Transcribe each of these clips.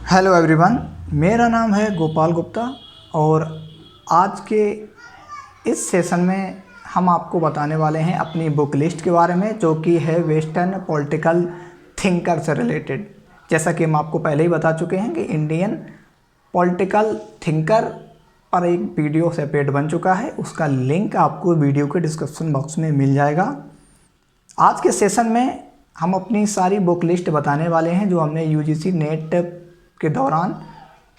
Hello everyone, मेरा नाम है गोपाल गुप्ता और आज के इस सेशन में हम आपको बताने वाले हैं अपनी बुक लिस्ट के बारे में, जो कि है वेस्टर्न पॉलिटिकल थिंकर से रिलेटेड। जैसा कि हम आपको पहले ही बता चुके हैं कि इंडियन पॉलिटिकल थिंकर पर एक वीडियो सेपरेट बन चुका है, उसका लिंक आपको वीडियो के डिस्क्रिप्शन बॉक्स में मिल जाएगा। आज के सेशन में हम अपनी सारी बुक लिस्ट बताने वाले हैं जो हमने यूजीसी नेट के दौरान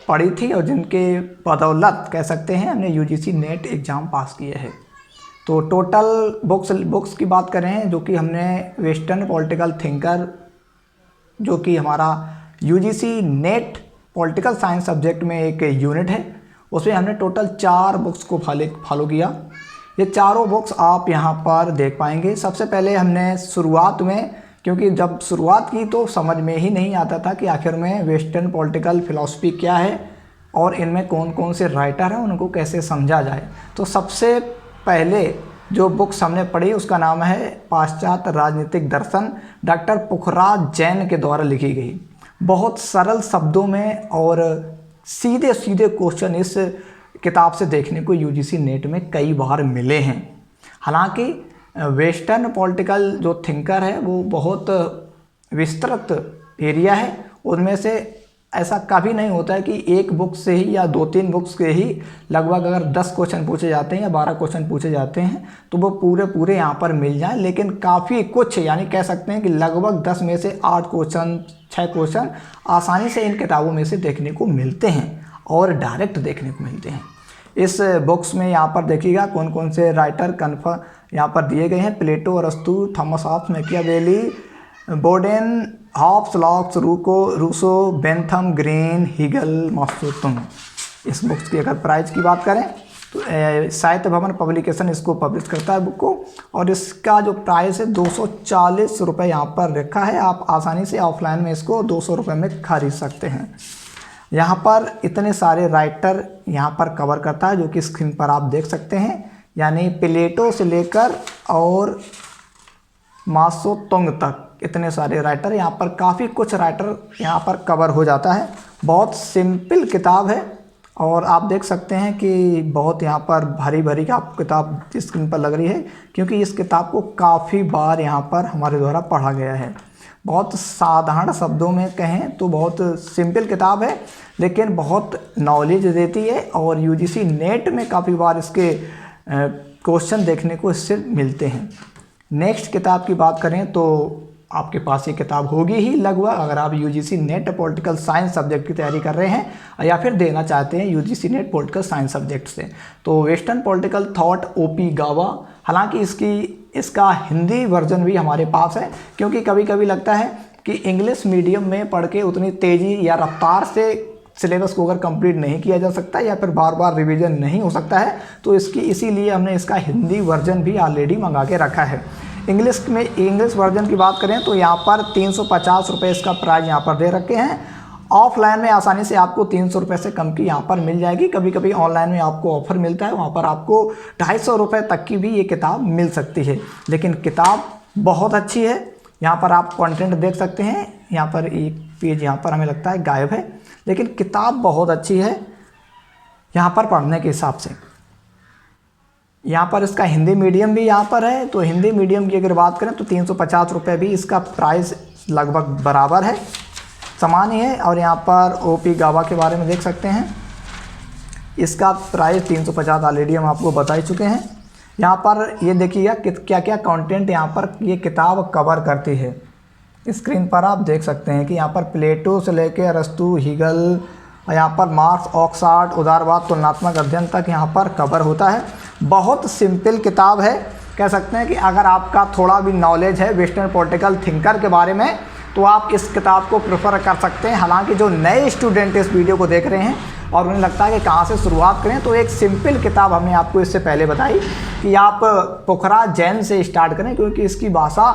पढ़ी थी और जिनके बदौलत कह सकते हैं हमने यूजीसी नेट एग्ज़ाम पास किए हैं। तो टोटल बुक्स की बात करें जो कि हमने वेस्टर्न पॉलिटिकल थिंकर, जो कि हमारा UGC net political science subject में एक यूनिट है, उसमें हमने टोटल 4 बुक्स को फॉलो किया। ये चारों बुक्स आप यहाँ पर देख पाएंगे। सबसे पहले हमने शुरुआत में, क्योंकि जब शुरुआत की तो समझ में ही नहीं आता था कि आखिर में वेस्टर्न पॉलिटिकल फिलॉसफी क्या है और इनमें कौन कौन से राइटर हैं, उनको कैसे समझा जाए। तो सबसे पहले जो बुक्स हमने पढ़ी उसका नाम है पाश्चात्य राजनीतिक दर्शन, डॉक्टर पुखराज जैन के द्वारा लिखी गई। बहुत सरल शब्दों में और सीधे सीधे क्वेश्चन इस किताब से देखने को यूजीसी नेट में कई बार मिले हैं। हालांकि वेस्टर्न पॉलिटिकल जो थिंकर है वो बहुत विस्तृत एरिया है, उनमें से ऐसा कभी नहीं होता है कि एक बुक से ही या 2-3 बुक्स के ही लगभग अगर 10 क्वेश्चन पूछे जाते हैं या 12 क्वेश्चन पूछे जाते हैं तो वो पूरे यहाँ पर मिल जाए। लेकिन काफ़ी कुछ, यानी कह सकते हैं कि लगभग 10 में से 8 क्वेश्चन 6 क्वेश्चन आसानी से इन किताबों में से देखने को मिलते हैं और डायरेक्ट देखने को मिलते हैं। इस बुक्स में यहाँ पर देखिएगा कौन कौन से राइटर कन्फर्म यहाँ पर दिए गए हैं। प्लेटो, अरस्तु, Thomas Hobbes, Machiavelli, Bodin, Hobbes, Locke's, Rousseau, Bentham, Green, Hegel, Mao Tse tung. इस बुक्स की अगर प्राइस की बात करें तो साहित्य भवन पब्लिकेशन इसको पब्लिश करता है बुक को, और इसका जो प्राइस है 240 रुपये यहाँ पर रखा है। आप आसानी से ऑफलाइन में इसको 200 रुपये में खरीद सकते हैं। यहाँ पर इतने सारे राइटर यहाँ पर कवर करता है जो कि स्क्रीन पर आप देख सकते हैं, यानी प्लेटो से लेकर और मात्सुतुंग तक इतने सारे राइटर यहाँ पर, काफ़ी कुछ राइटर यहाँ पर कवर हो जाता है। बहुत सिंपल किताब है और आप देख सकते हैं कि बहुत यहाँ पर भारी भारी आपको किताब स्क्रीन पर लग रही है, क्योंकि इस किताब को काफ़ी बार यहाँ पर हमारे द्वारा पढ़ा गया है। बहुत साधारण शब्दों में कहें तो बहुत सिंपल किताब है, लेकिन बहुत नॉलेज देती है और यूजीसी नेट में काफ़ी बार इसके क्वेश्चन देखने को इससे मिलते हैं। नेक्स्ट किताब की बात करें तो आपके पास ये किताब होगी ही लगभग, अगर आप UGC net political science subject की तैयारी कर रहे हैं या फिर देना चाहते हैं UGC net political science subject से, तो वेस्टर्न पॉलिटिकल थॉट ओपी गावा। हालांकि इसका हिंदी वर्जन भी हमारे पास है, क्योंकि कभी कभी लगता है कि इंग्लिश मीडियम में पढ़ के उतनी तेज़ी या रफ्तार से सिलेबस को अगर कंप्लीट नहीं किया जा सकता या फिर बार बार रिवीजन नहीं हो सकता है, तो इसीलिए हमने इसका हिंदी वर्जन भी ऑलरेडी मंगा के रखा है। इंग्लिश वर्जन की बात करें तो यहाँ पर 350 रुपये इसका प्राइस यहाँ पर दे रखे हैं। ऑफलाइन में आसानी से आपको 300 रुपये से कम की यहाँ पर मिल जाएगी। कभी कभी ऑनलाइन में आपको ऑफर मिलता है, वहाँ पर आपको 250 रुपये तक की भी ये किताब मिल सकती है। लेकिन किताब बहुत अच्छी है। यहाँ पर आप कंटेंट देख सकते हैं, यहाँ पर एक पेज यहाँ पर हमें लगता है गायब है, लेकिन किताब बहुत अच्छी है यहाँ पर पढ़ने के हिसाब से। यहाँ पर इसका हिंदी मीडियम भी यहाँ पर है, तो हिंदी मीडियम की अगर बात करें तो 350 रुपये भी इसका प्राइस लगभग बराबर है, समान ही है। और यहाँ पर ओपी गावा के बारे में देख सकते हैं, इसका प्राइस 350 ऑलरेडी हम आपको बता ही चुके हैं। यहाँ पर ये देखिएगा क्या क्या कंटेंट यहाँ पर ये किताब कवर करती है। स्क्रीन पर आप देख सकते हैं कि यहाँ पर प्लेटो से लेकर अरस्तु, हीगल, यहाँ पर मार्क्स, ऑक्सफोर्ड, उदारवाद, तुलनात्मक अध्ययन तक यहाँ पर कवर होता है। बहुत सिंपल किताब है। कह सकते हैं कि अगर आपका थोड़ा भी नॉलेज है वेस्टर्न पॉलिटिकल थिंकर के बारे में तो आप इस किताब को प्रेफर कर सकते हैं। हालांकि जो नए स्टूडेंट इस वीडियो को देख रहे हैं और उन्हें लगता है कि कहाँ से शुरुआत करें, तो एक सिंपल किताब हमने आपको इससे पहले बताई कि आप पुखराज जैन से स्टार्ट करें, क्योंकि इसकी भाषा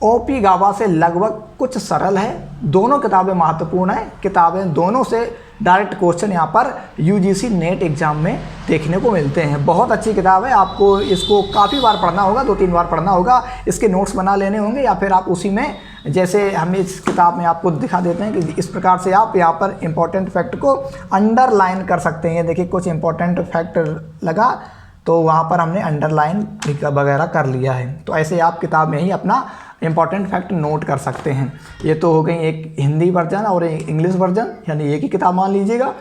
ओपी गावा से लगभग कुछ सरल है। दोनों किताबें महत्वपूर्ण हैं। किताबें दोनों से डायरेक्ट क्वेश्चन यहाँ पर यूजीसी नेट एग्जाम में देखने को मिलते हैं। बहुत अच्छी किताब है। आपको इसको काफ़ी बार पढ़ना होगा, 2-3 बार पढ़ना होगा। इसके नोट्स बना लेने होंगे या फिर आप उसी में जैसे हम इस किताब में आपको दिखा देते हैं कि इस प्रकार से आप यहाँ पर इम्पोर्टेंट फैक्ट को अंडरलाइन कर सकते हैं। देखिए कुछ इम्पोर्टेंट फैक्ट लगा तो वहाँ पर हमने अंडरलाइन वगैरह कर लिया है। तो ऐसे आप किताब में ही अपना इम्पॉर्टेंट फैक्ट नोट कर सकते हैं। ये तो हो गई एक हिंदी वर्जन और एक इंग्लिश वर्जन, यानी एक ही किताब मान लीजिएगा।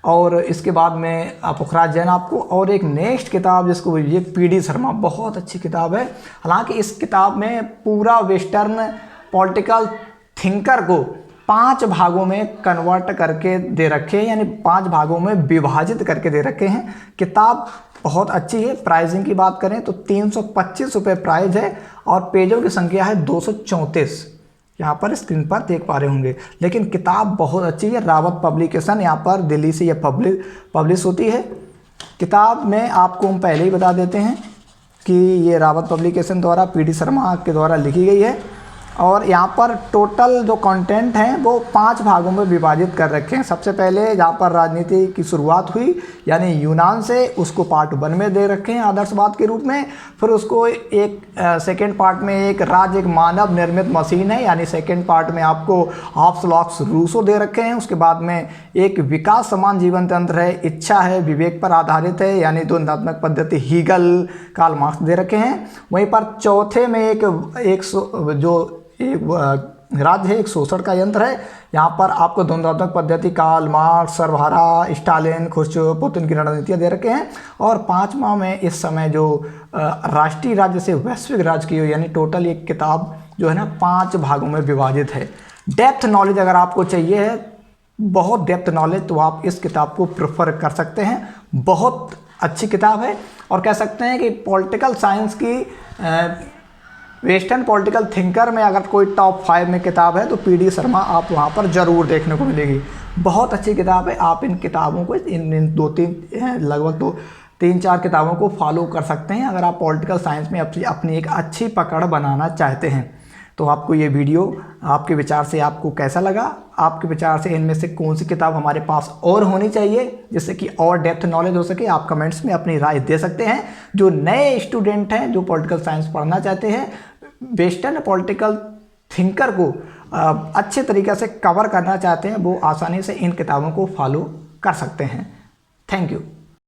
और इसके बाद में पुखराज जैन आपको और एक नेक्स्ट किताब जिसको ये पीडी शर्मा, बहुत अच्छी किताब है। हालांकि इस किताब में पूरा वेस्टर्न पॉलिटिकल थिंकर को 5 भागों में कन्वर्ट करके दे रखे हैं, यानी 5 भागों में विभाजित करके दे रखे हैं। किताब बहुत अच्छी है। प्राइसिंग की बात करें तो 325 रुपये प्राइस है और पेजों की संख्या है 234, यहाँ पर स्क्रीन पर देख पा रहे होंगे। लेकिन किताब बहुत अच्छी है। रावत पब्लिकेशन यहाँ पर दिल्ली से ये पब्लिश होती है। किताब में आपको हम पहले ही बता देते हैं कि ये रावत पब्लिकेशन द्वारा पीडी शर्मा के द्वारा लिखी गई है और यहाँ पर टोटल जो कंटेंट हैं वो 5 भागों में विभाजित कर रखे हैं। सबसे पहले जहाँ पर राजनीति की शुरुआत हुई यानी यूनान से, उसको पार्ट 1 में दे रखे हैं आदर्शवाद के रूप में। फिर उसको एक सेकेंड पार्ट में एक राज्य एक मानव निर्मित मशीन है, यानी सेकेंड पार्ट में आपको हॉब्स लॉक्स रूसो दे रखे हैं। उसके बाद में एक विकास समान जीवन तंत्र है, इच्छा है, विवेक पर आधारित है, यानी द्वंद्वात्मक पद्धति हीगल, कार्ल मार्क्स दे रखे हैं। वहीं पर चौथे में एक राज्य है, एक शोषण का यंत्र है। यहाँ पर आपको द्वंद्वात्मक पद्धति कार्ल मार्क्स, सर्वहारा, स्टालिन, खुर्चो, पुतिन की रणनीतियाँ दे रखे हैं। और 5वां में इस समय जो राष्ट्रीय राज्य से वैश्विक राज्य की, यानी टोटल एक किताब जो है ना 5 भागों में विभाजित है। डेप्थ नॉलेज अगर आपको चाहिए है, बहुत डेप्थ नॉलेज, तो आप इस किताब को प्रेफर कर सकते हैं। बहुत अच्छी किताब है और कह सकते हैं कि पॉलिटिकल साइंस की वेस्टर्न पॉलिटिकल थिंकर में अगर कोई टॉप 5 में किताब है तो पीडी शर्मा आप वहाँ पर ज़रूर देखने को मिलेगी। बहुत अच्छी किताब है। आप इन किताबों को इन 2-3 लगभग 3-4 किताबों को फॉलो कर सकते हैं अगर आप पॉलिटिकल साइंस में अपनी एक अच्छी पकड़ बनाना चाहते हैं। तो आपको ये वीडियो आपके विचार से आपको कैसा लगा? आपके विचार से इनमें से कौन सी किताब हमारे पास और होनी चाहिए जिससे कि और डेप्थ नॉलेज हो सके? आप कमेंट्स में अपनी राय दे सकते हैं। जो नए स्टूडेंट हैं जो पॉलिटिकल साइंस पढ़ना चाहते हैं, वेस्टर्न पॉलिटिकल थिंकर को अच्छे तरीके से कवर करना चाहते हैं, वो आसानी से इन किताबों को फॉलो कर सकते हैं। Thank you.